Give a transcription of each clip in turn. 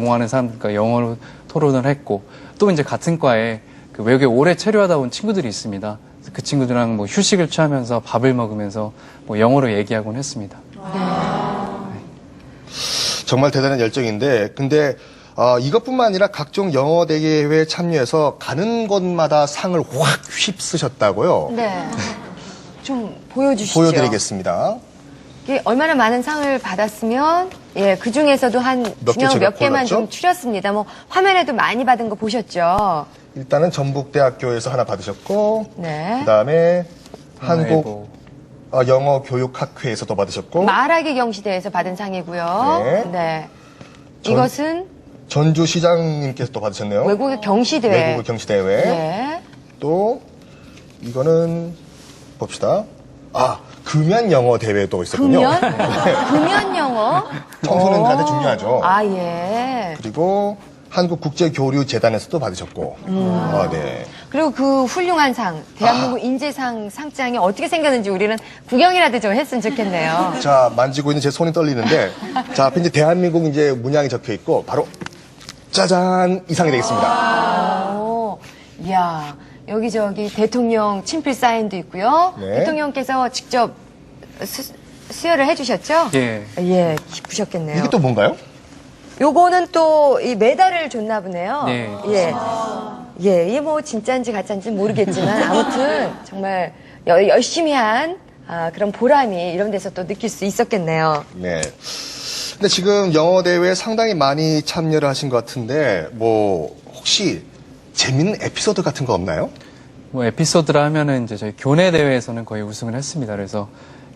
제공하는 사람들과 영어로 토론을 했고, 또 이제 같은 과에 그 외국에 오래 체류하다 온 친구들이 있습니다. 그 친구들이랑 뭐 휴식을 취하면서 밥을 먹으면서 뭐 영어로 얘기하곤 했습니다. 정말 대단한 열정인데, 근데 이것뿐만 아니라 각종 영어 대회에 참여해서 가는 곳마다 상을 확 휩쓰셨다고요? 네. 좀 보여주시죠. 보여드리겠습니다. 이게 얼마나 많은 상을 받았으면, 예, 그 중에서도 한 중요한 몇 개만 좀 추렸습니다. 뭐, 화면에도 많이 받은 거 보셨죠? 일단은 전북대학교에서 하나 받으셨고, 네. 그 다음에 한국 영어교육학회에서도 받으셨고, 말하기 경시대에서 받은 상이고요. 네. 네. 이것은 전주시장님께서 또 받으셨네요. 외국의 경시대회. 외국의 경시대회. 네. 또 이거는 봅시다. 금연 영어 대회도 있었군요. 금연? 금연 영어? 청소년들한테 중요하죠. 예. 그리고 한국국제교류재단에서도 받으셨고. 네. 그리고 그 훌륭한 상, 대한민국 인재상 상장이 어떻게 생겼는지 우리는 구경이라도 좀 했으면 좋겠네요. 자, 만지고 있는 제 손이 떨리는데, 자, 앞에 이제 대한민국 이제 문양이 적혀 있고, 바로, 짜잔! 이 상이 되겠습니다. 이야, 여기저기 대통령 친필 사인도 있고요. 네. 대통령께서 직접 수여를 해주셨죠? 예. 예, 기쁘셨겠네요. 이게 또 뭔가요? 요거는 또 이 메달을 줬나 보네요. 네. 예. 예, 이게 뭐 진짜인지 가짜인지 모르겠지만 아무튼 정말 열심히 한 그런 보람이 이런 데서 또 느낄 수 있었겠네요. 네. 근데 지금 영어 대회에 상당히 많이 참여를 하신 것 같은데, 뭐, 혹시 재밌는 에피소드 같은 거 없나요? 뭐 에피소드라 하면은 이제 저희 교내 대회에서는 거의 우승을 했습니다. 그래서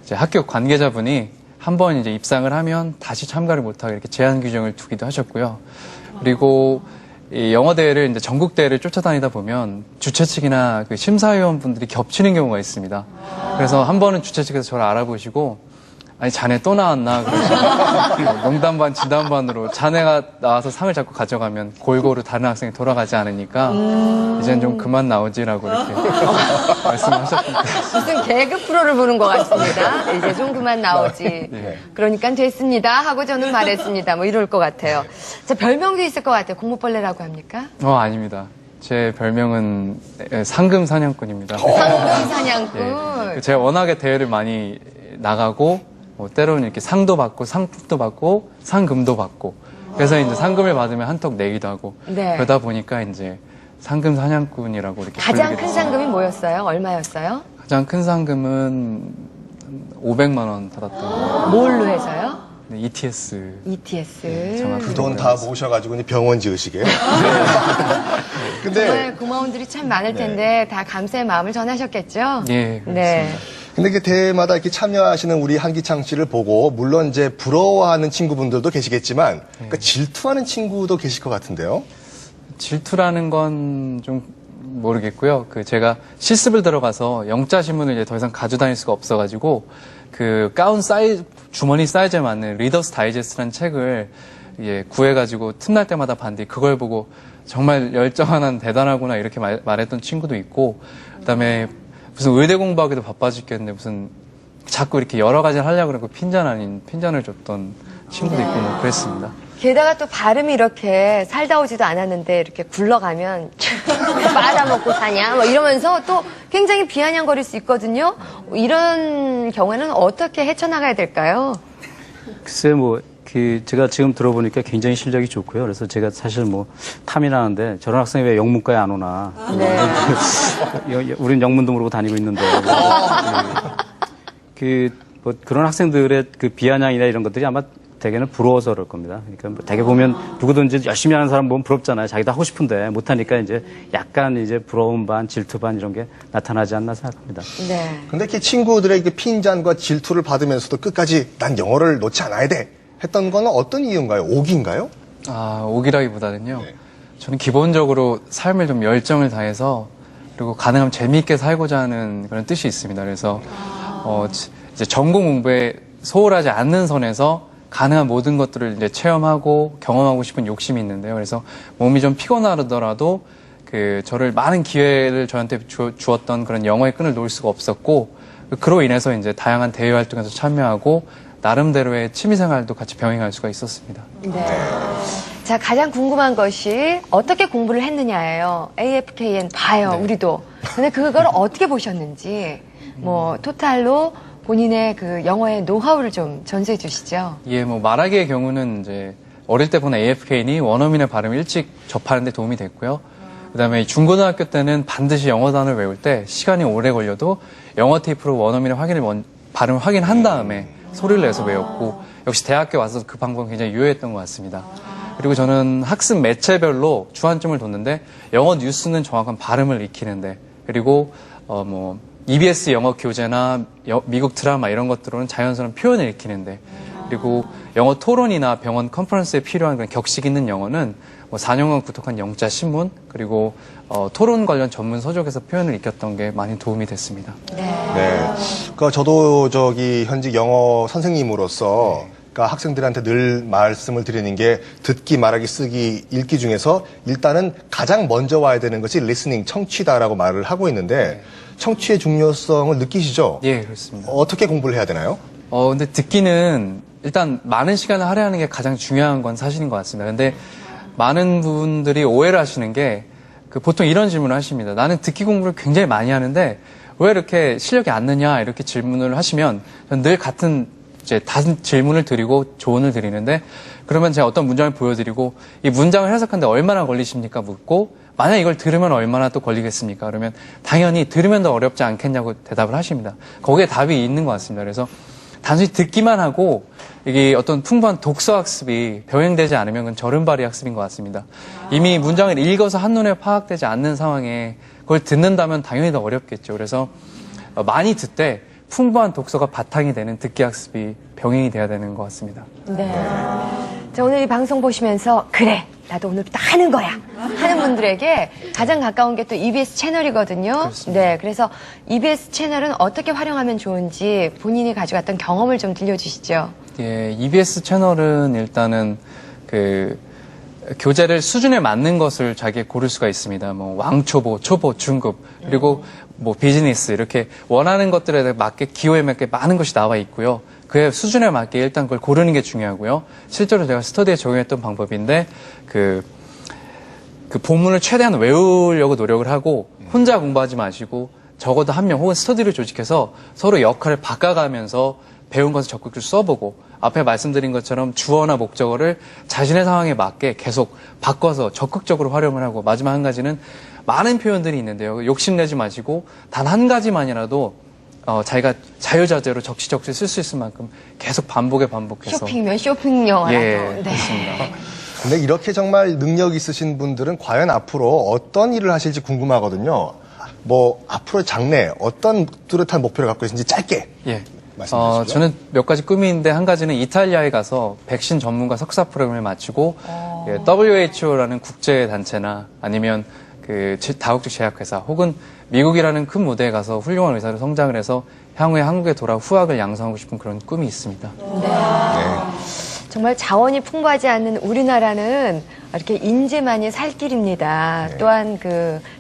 이제 학교 관계자분이 한 번 이제 입상을 하면 다시 참가를 못하게 이렇게 제한 규정을 두기도 하셨고요. 그리고 이 영어 대회를 이제 전국 대회를 쫓아다니다 보면 주최 측이나 그 심사위원분들이 겹치는 경우가 있습니다. 그래서 한 번은 주최 측에서 저를 알아보시고 아니 자네 또 나왔나 그러시고 농담 반 진담 반으로 자네가 나와서 상을 자꾸 가져가면 골고루 다른 학생이 돌아가지 않으니까 이제는 좀 그만 나오지라고 이렇게 말씀하셨습니다. 무슨 개그 프로를 보는 것 같습니다. 이제 좀 그만 나오지. 네. 그러니까 됐습니다 하고 저는 말했습니다. 뭐 이럴 것 같아요. 자, 별명도 있을 것 같아요. 공무벌레라고 합니까? 아닙니다. 제 별명은 상금 사냥꾼입니다. 상금 사냥꾼. 예. 제가 워낙에 대회를 많이 나가고 뭐 때로는 이렇게 상도 받고 상품도 받고 상금도 받고 그래서 이제 상금을 받으면 한턱 내기도 하고 네. 그러다 보니까 이제 상금 사냥꾼이라고 이렇게 가장 불리게 큰 됐습니다. 상금이 뭐였어요? 얼마였어요? 가장 큰 상금은 500만 원 받았던 거예요. 뭘로 해서요? ETS. ETS. 정확히. 그 돈 다 모셔가지고 이제 병원 지으시게. 근데, 정말 고마운 분들이 참 많을 텐데 다 감사의 마음을 전하셨겠죠? 예, 그렇습니다. 네. 근데 그 대회마다 이렇게 참여하시는 우리 한기창 씨를 보고, 물론 이제 부러워하는 친구분들도 계시겠지만, 그러니까 질투하는 친구도 계실 것 같은데요. 질투라는 건 좀 모르겠고요. 제가 실습을 들어가서 영자 신문을 이제 더 이상 가져다닐 수가 없어가지고 그 가운 사이즈 주머니 사이즈에 맞는 리더스 다이제스트라는 책을 구해가지고 틈날 때마다 봤는데 그걸 보고 정말 열정하는 대단하구나 이렇게 말했던 친구도 있고 그다음에 무슨 의대 공부하기도 바빠 죽겠는데 무슨 자꾸 이렇게 여러 가지를 하려고 그러고 핀잔 아닌 핀잔을 줬던 친구도 있고 뭐 그랬습니다. 게다가 또 발음이 이렇게 살다 오지도 않았는데 이렇게 굴러가면 빨아먹고 사냐 뭐 이러면서 또 굉장히 비아냥거릴 수 있거든요. 이런 경우에는 어떻게 헤쳐나가야 될까요? 글쎄 제가 지금 들어보니까 굉장히 실력이 좋고요. 그래서 제가 사실 탐이 나는데 저런 학생이 왜 영문과에 안 오나. 네. 우린 영문도 모르고 다니고 있는데. 그런 학생들의 그 비아냥이나 이런 것들이 아마 대개는 부러워서 그럴 겁니다. 그러니까 대개 보면 누구든지 열심히 하는 사람 보면 부럽잖아요. 자기도 하고 싶은데 못하니까 이제 약간 이제 부러움 반, 질투 반 이런 게 나타나지 않나 생각합니다. 네. 근데 이렇게 친구들의 그 핀잔과 질투를 받으면서도 끝까지 난 영어를 놓지 않아야 돼 했던 건 어떤 이유인가요? 오기인가요? 오기라기보다는요. 네. 저는 기본적으로 삶을 좀 열정을 다해서 그리고 가능하면 재미있게 살고자 하는 그런 뜻이 있습니다. 그래서 이제 전공 공부에 소홀하지 않는 선에서 가능한 모든 것들을 이제 체험하고 경험하고 싶은 욕심이 있는데요. 그래서 몸이 좀 피곤하더라도 저를 많은 기회를 저한테 주었던 그런 영어의 끈을 놓을 수가 없었고 그로 인해서 이제 다양한 대외 활동에서 참여하고 나름대로의 취미생활도 같이 병행할 수가 있었습니다. 네. 자, 가장 궁금한 것이 어떻게 공부를 했느냐예요. AFKN 봐요, 우리도. 근데 그걸 어떻게 보셨는지, 뭐, 토탈로 본인의 그 영어의 노하우를 좀 전수해 주시죠. 예, 뭐 말하기의 경우는 이제 어릴 때 본 AFKN이 원어민의 발음을 일찍 접하는 데 도움이 됐고요. 그다음에 중고등학교 때는 반드시 영어 단어를 외울 때 시간이 오래 걸려도 영어 테이프로 원어민의 발음을 확인한 다음에 소리를 내서 외웠고, 역시 대학교 와서 그 방법은 굉장히 유효했던 것 같습니다. 그리고 저는 학습 매체별로 주안점을 뒀는데, 영어 뉴스는 정확한 발음을 익히는데, 그리고 뭐 EBS 영어 교재나 미국 드라마 이런 것들로는 자연스러운 표현을 익히는데, 그리고 영어 토론이나 병원 컨퍼런스에 필요한 그런 격식 있는 영어는 뭐 4년간 구독한 영자 신문, 그리고 토론 관련 전문 서적에서 표현을 익혔던 게 많이 도움이 됐습니다. 네. 그러니까 저도 현직 영어 선생님으로서 그러니까 학생들한테 늘 말씀을 드리는 게, 듣기, 말하기, 쓰기, 읽기 중에서 일단은 가장 먼저 와야 되는 것이 리스닝, 청취다라고 말을 하고 있는데, 청취의 중요성을 느끼시죠? 예, 그렇습니다. 어떻게 공부를 해야 되나요? 근데 듣기는 일단 많은 시간을 할애하는 게 가장 중요한 건 사실인 것 같습니다. 근데 많은 분들이 오해를 하시는 게, 보통 이런 질문을 하십니다. 나는 듣기 공부를 굉장히 많이 하는데 왜 이렇게 실력이 안 느냐, 이렇게 질문을 하시면 저는 늘 같은 질문을 드리고 조언을 드리는데, 그러면 제가 어떤 문장을 보여드리고 이 문장을 해석하는데 얼마나 걸리십니까 묻고, 만약 이걸 들으면 얼마나 또 걸리겠습니까? 그러면 당연히 들으면 더 어렵지 않겠냐고 대답을 하십니다. 거기에 답이 있는 것 같습니다. 그래서 단순히 듣기만 하고 이게 어떤 풍부한 독서 학습이 병행되지 않으면 그건 절음발이 학습인 것 같습니다. 이미 문장을 읽어서 한눈에 파악되지 않는 상황에 그걸 듣는다면 당연히 더 어렵겠죠. 그래서 많이 듣되 풍부한 독서가 바탕이 되는 듣기 학습이 병행이 돼야 되는 것 같습니다. 네. 자, 오늘 이 방송 보시면서 그래, 나도 오늘부터 하는 거야 하는 분들에게 가장 가까운 게 또 EBS 채널이거든요. 그렇습니다. 네, 그래서 EBS 채널은 어떻게 활용하면 좋은지 본인이 가져갔던 경험을 좀 들려주시죠. 예, EBS 채널은 일단은 교재를 수준에 맞는 것을 자기가 고를 수가 있습니다. 뭐 왕초보, 초보, 중급, 그리고 뭐 비즈니스, 이렇게 원하는 것들에 맞게 기호에 맞게 많은 것이 나와 있고요. 그의 수준에 맞게 일단 그걸 고르는 게 중요하고요. 실제로 제가 스터디에 적용했던 방법인데, 그 본문을 최대한 외우려고 노력을 하고, 혼자 공부하지 마시고 적어도 한 명 혹은 스터디를 조직해서 서로 역할을 바꿔가면서 배운 것을 적극적으로 써보고, 앞에 말씀드린 것처럼 주어나 목적어를 자신의 상황에 맞게 계속 바꿔서 적극적으로 활용을 하고, 마지막 한 가지는 많은 표현들이 있는데요. 욕심내지 마시고 단 한 가지만이라도 자기가 자유자재로 적시적시 쓸 수 있을 만큼 계속 반복해서. 쇼핑면 쇼핑 영어라도. 예, 그렇습니다. 근데 이렇게 정말 능력 있으신 분들은 과연 앞으로 어떤 일을 하실지 궁금하거든요. 뭐 앞으로의 장래, 어떤 뚜렷한 목표를 갖고 계신지 짧게 예. 말씀해 주시죠. 저는 몇 가지 꿈이 있는데, 한 가지는 이탈리아에 가서 백신 전문가 석사 프로그램을 마치고 WHO라는 국제 단체나 아니면 다국적 제약회사 혹은 미국이라는 큰 무대에 가서 훌륭한 의사로 성장을 해서 향후에 한국에 돌아 후학을 양성하고 싶은 그런 꿈이 있습니다. 정말 자원이 풍부하지 않는 우리나라는 이렇게 인재만이 살 길입니다. 또한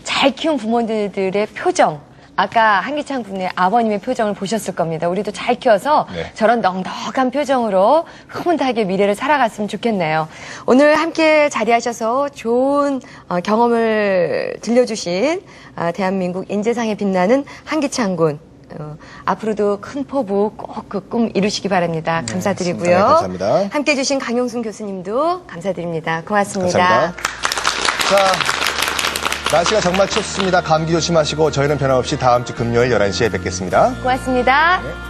잘 키운 부모들의 표정, 아까 한기찬 군의 아버님의 표정을 보셨을 겁니다. 우리도 잘 키워서 저런 넉넉한 표정으로 흐뭇하게 미래를 살아갔으면 좋겠네요. 오늘 함께 자리하셔서 좋은 경험을 들려주신 대한민국 인재상에 빛나는 한기찬 군. 앞으로도 큰 포부 꼭 그 꿈 이루시기 바랍니다. 감사드리고요. 네, 감사합니다. 함께 해주신 강용순 교수님도 감사드립니다. 고맙습니다. 감사합니다. 자, 날씨가 정말 춥습니다. 감기 조심하시고 저희는 변함없이 다음 주 금요일 11시에 뵙겠습니다. 고맙습니다. 네.